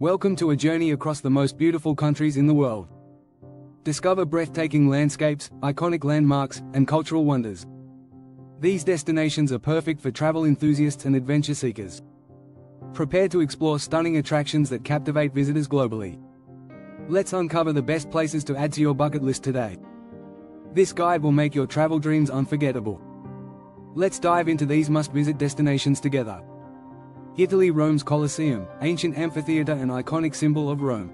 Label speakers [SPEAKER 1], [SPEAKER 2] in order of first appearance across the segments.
[SPEAKER 1] Welcome to a journey across the most beautiful countries in the world. Discover breathtaking landscapes, iconic landmarks, and cultural wonders. These destinations are perfect for travel enthusiasts and adventure seekers. Prepare to explore stunning attractions that captivate visitors globally. Let's uncover the best places to add to your bucket list today. This guide will make your travel dreams unforgettable. Let's dive into these must-visit destinations together. Italy. Rome's Colosseum, ancient amphitheater and iconic symbol of Rome.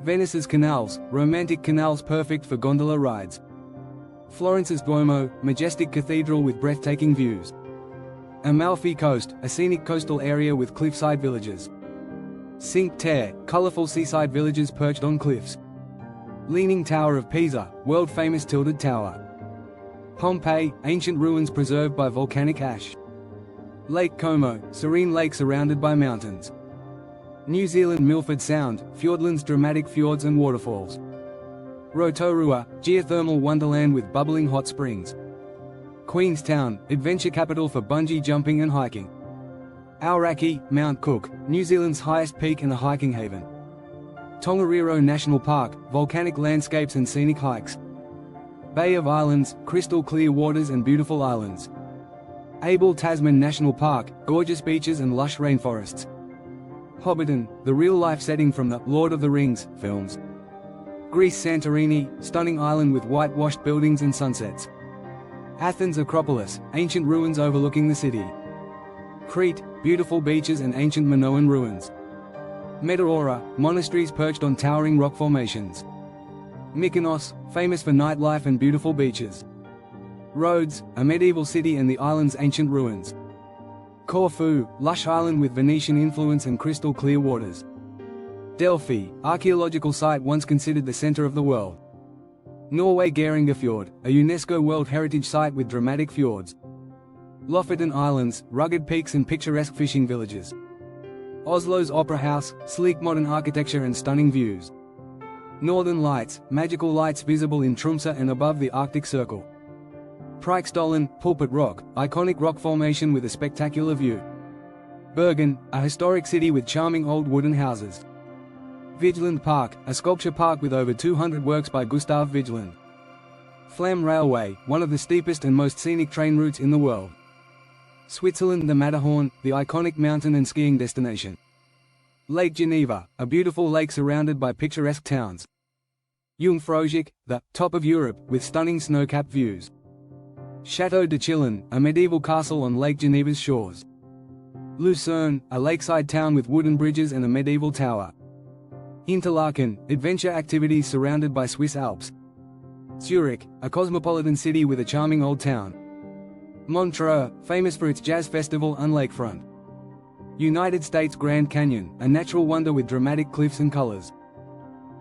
[SPEAKER 1] Venice's canals, romantic canals perfect for gondola rides. Florence's Duomo, majestic cathedral with breathtaking views. Amalfi Coast, a scenic coastal area with cliffside villages. Cinque Terre, colorful seaside villages perched on cliffs. Leaning Tower of Pisa, world-famous tilted tower. Pompeii, ancient ruins preserved by volcanic ash. Lake Como, serene lake surrounded by mountains. New Zealand. Milford Sound, Fiordland's dramatic fjords and waterfalls. Rotorua, geothermal wonderland with bubbling hot springs. Queenstown, adventure capital for bungee jumping and hiking. Aoraki, Mount Cook, New Zealand's highest peak and a hiking haven. Tongariro National Park, volcanic landscapes and scenic hikes. Bay of Islands, crystal clear waters and beautiful islands. Abel Tasman National Park, gorgeous beaches and lush rainforests. Hobbiton, the real-life setting from the Lord of the Rings films. Greece. Santorini, stunning island with whitewashed buildings and sunsets. Athens. Acropolis, ancient ruins overlooking the city. Crete, beautiful beaches and ancient Minoan ruins. Meteora, monasteries perched on towering rock formations. Mykonos, famous for nightlife and beautiful beaches. Rhodes, a medieval city and the island's ancient ruins. Corfu, lush island with Venetian influence and crystal clear waters. Delphi, archaeological site once considered the center of the world. Norway. Geirangerfjord, a UNESCO World Heritage Site with dramatic fjords. Lofoten Islands, rugged peaks and picturesque fishing villages. Oslo's Opera House, sleek modern architecture and stunning views. Northern Lights, magical lights visible in Tromsø and above the Arctic Circle. Preikestolen, Pulpit Rock, iconic rock formation with a spectacular view. Bergen, a historic city with charming old wooden houses. Vigeland Park, a sculpture park with over 200 works by Gustav Vigeland. Flam Railway, one of the steepest and most scenic train routes in the world. Switzerland. The Matterhorn, the iconic mountain and skiing destination. Lake Geneva, a beautiful lake surrounded by picturesque towns. Jungfraujoch, the top of Europe, with stunning snow-capped views. Château de Chillon, a medieval castle on Lake Geneva's shores. Lucerne, a lakeside town with wooden bridges and a medieval tower. Interlaken, adventure activities surrounded by Swiss Alps. Zurich, a cosmopolitan city with a charming old town. Montreux, famous for its jazz festival and lakefront. United States. Grand Canyon, a natural wonder with dramatic cliffs and colors.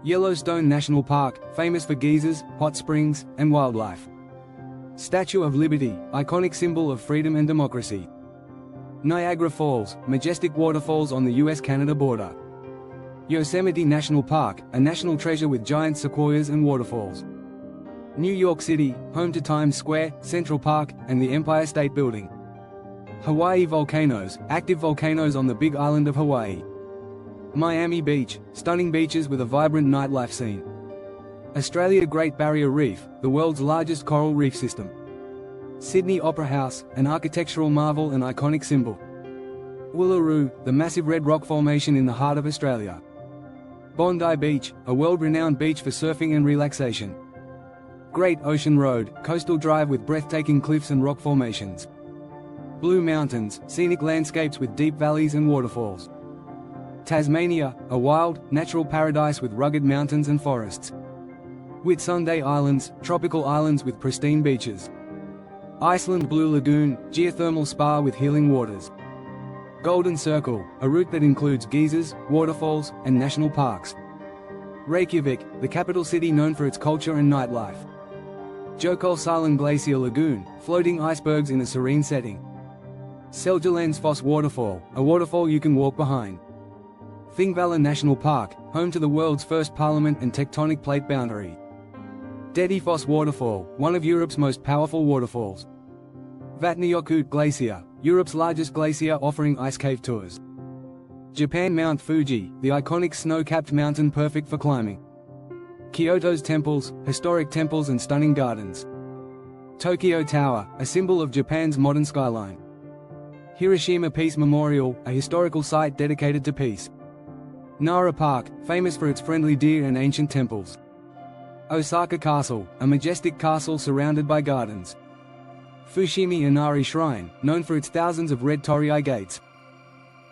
[SPEAKER 1] Yellowstone National Park, famous for geysers, hot springs, and wildlife. Statue of Liberty, iconic symbol of freedom and democracy. Niagara Falls, majestic waterfalls on the US-Canada border. Yosemite National Park, a national treasure with giant sequoias and waterfalls. New York City, home to Times Square, Central Park, and the Empire State Building. Hawaii. Volcanoes, active volcanoes on the Big Island of Hawaii. Miami Beach, stunning beaches with a vibrant nightlife scene. Australia. Great Barrier Reef, the world's largest coral reef system. Sydney Opera House, an architectural marvel and iconic symbol. Uluru, the massive red rock formation in the heart of Australia. Bondi Beach, a world-renowned beach for surfing and relaxation. Great Ocean Road, coastal drive with breathtaking cliffs and rock formations. Blue Mountains, scenic landscapes with deep valleys and waterfalls. Tasmania, a wild, natural paradise with rugged mountains and forests. Whitsunday Islands, tropical islands with pristine beaches. Iceland. Blue Lagoon, geothermal spa with healing waters. Golden Circle, a route that includes geysers, waterfalls, and national parks. Reykjavik, the capital city known for its culture and nightlife. Jökulsárlón Glacier Lagoon, floating icebergs in a serene setting. Seljalandsfoss Waterfall, a waterfall you can walk behind. Thingvellir National Park, home to the world's first parliament and tectonic plate boundary. Dettifoss Waterfall, one of Europe's most powerful waterfalls. Vatnajökull Glacier, Europe's largest glacier offering ice cave tours. Japan Mount Fuji, the iconic snow-capped mountain perfect for climbing. Kyoto's temples, historic temples and stunning gardens. Tokyo Tower, a symbol of Japan's modern skyline. Hiroshima Peace Memorial, a historical site dedicated to peace. Nara Park, famous for its friendly deer and ancient temples. Osaka Castle, a majestic castle surrounded by gardens. Fushimi Inari Shrine, known for its thousands of red torii gates.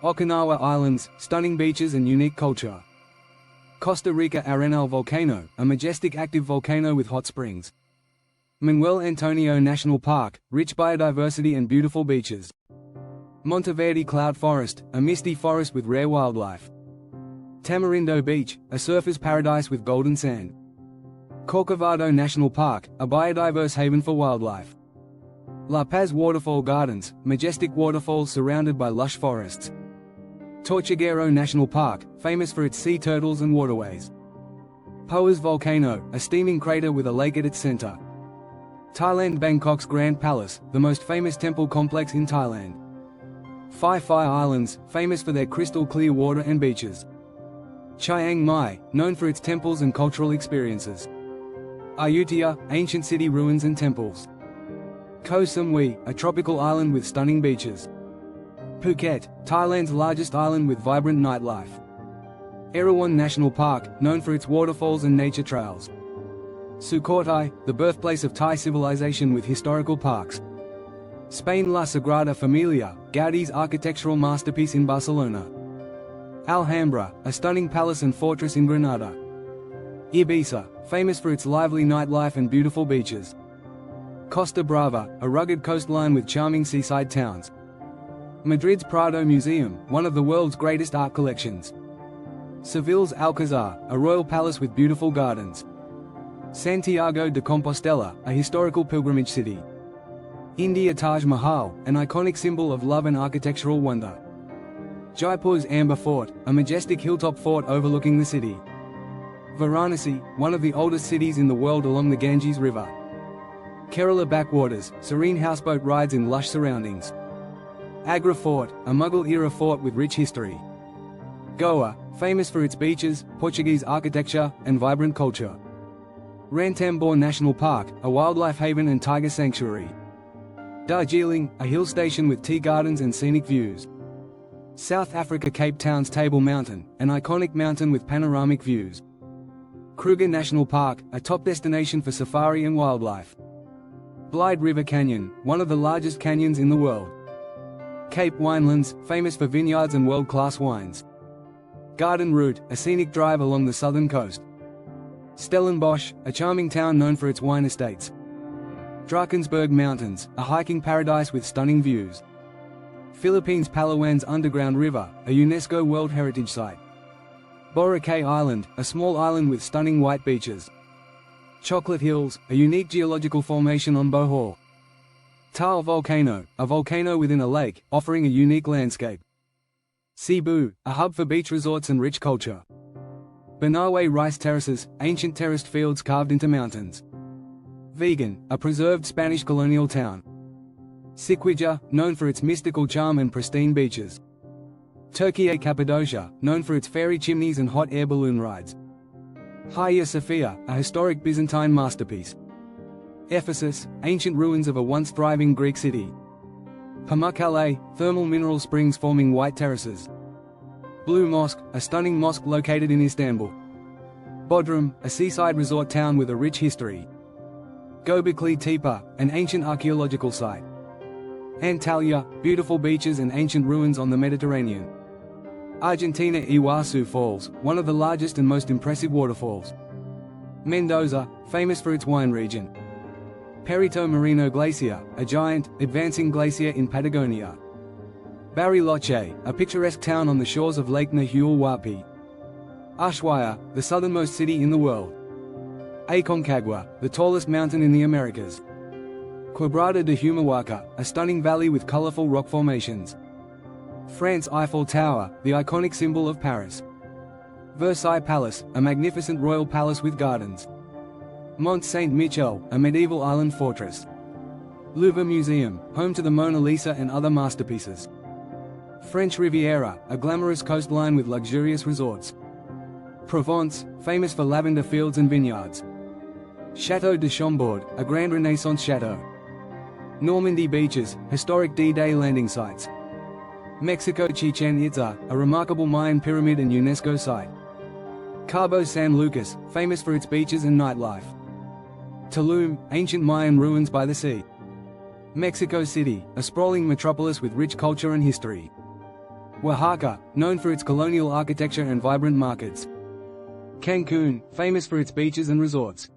[SPEAKER 1] Okinawa Islands, stunning beaches and unique culture. Costa Rica Arenal Volcano, a majestic active volcano with hot springs. Manuel Antonio National Park, rich biodiversity and beautiful beaches. Monteverde Cloud Forest, a misty forest with rare wildlife. Tamarindo Beach, a surfer's paradise with golden sand. Corcovado National Park, a biodiverse haven for wildlife. La Paz Waterfall Gardens, majestic waterfalls surrounded by lush forests. Tortuguero National Park, famous for its sea turtles and waterways. Poas Volcano, a steaming crater with a lake at its center. Thailand Bangkok's Grand Palace, the most famous temple complex in Thailand. Phi Phi Islands, famous for their crystal clear water and beaches. Chiang Mai, known for its temples and cultural experiences. Ayutthaya, ancient city ruins and temples. Koh Samui, a tropical island with stunning beaches. Phuket, Thailand's largest island with vibrant nightlife. Erawan National Park, known for its waterfalls and nature trails. Sukhothai, the birthplace of Thai civilization with historical parks. Spain La Sagrada Familia, Gaudi's architectural masterpiece in Barcelona. Alhambra, a stunning palace and fortress in Granada. Ibiza, famous for its lively nightlife and beautiful beaches. Costa Brava, a rugged coastline with charming seaside towns. Madrid's Prado Museum, one of the world's greatest art collections. Seville's Alcazar, a royal palace with beautiful gardens. Santiago de Compostela, a historical pilgrimage city. India Taj Mahal, an iconic symbol of love and architectural wonder. Jaipur's Amber Fort, a majestic hilltop fort overlooking the city. Varanasi, one of the oldest cities in the world along the Ganges River. Kerala backwaters, serene houseboat rides in lush surroundings. Agra Fort, a Mughal-era fort with rich history. Goa, famous for its beaches, Portuguese architecture, and vibrant culture. Ranthambore National Park, a wildlife haven and tiger sanctuary. Darjeeling, a hill station with tea gardens and scenic views. South Africa Cape Town's Table Mountain, an iconic mountain with panoramic views. Kruger National Park, a top destination for safari and wildlife. Blyde River Canyon, one of the largest canyons in the world. Cape Winelands, famous for vineyards and world-class wines. Garden Route, a scenic drive along the southern coast. Stellenbosch, a charming town known for its wine estates. Drakensberg Mountains, a hiking paradise with stunning views. Philippines' Palawan's Underground River, a UNESCO World Heritage Site. Boracay Island, a small island with stunning white beaches. Chocolate Hills, a unique geological formation on Bohol. Taal Volcano, a volcano within a lake, offering a unique landscape. Cebu, a hub for beach resorts and rich culture. Banawe Rice Terraces, ancient terraced fields carved into mountains. Vigan, a preserved Spanish colonial town. Siquijor, known for its mystical charm and pristine beaches. Turkey Cappadocia, known for its fairy chimneys and hot air balloon rides. Hagia Sophia, a historic Byzantine masterpiece. Ephesus, ancient ruins of a once thriving Greek city. Pamukkale, thermal mineral springs forming white terraces. Blue Mosque, a stunning mosque located in Istanbul. Bodrum, a seaside resort town with a rich history. Göbekli Tepe, an ancient archaeological site. Antalya, beautiful beaches and ancient ruins on the Mediterranean. Argentina Iguazu Falls, one of the largest and most impressive waterfalls. Mendoza, famous for its wine region. Perito Moreno Glacier, a giant, advancing glacier in Patagonia. Bariloche, a picturesque town on the shores of Lake Nahuel Huapi. Ushuaia, the southernmost city in the world. Aconcagua, the tallest mountain in the Americas. Quebrada de Humahuaca, a stunning valley with colorful rock formations. France Eiffel Tower, the iconic symbol of Paris. Versailles Palace, a magnificent royal palace with gardens. Mont Saint-Michel, a medieval island fortress. Louvre Museum, home to the Mona Lisa and other masterpieces. French Riviera, a glamorous coastline with luxurious resorts. Provence, famous for lavender fields and vineyards. Château de Chambord, a grand Renaissance chateau. Normandy beaches, historic D-Day landing sites. Mexico Chichen Itza, a remarkable Mayan pyramid and UNESCO site. Cabo San Lucas, famous for its beaches and nightlife. Tulum, ancient Mayan ruins by the sea. Mexico City, a sprawling metropolis with rich culture and history. Oaxaca, known for its colonial architecture and vibrant markets. Cancun, famous for its beaches and resorts.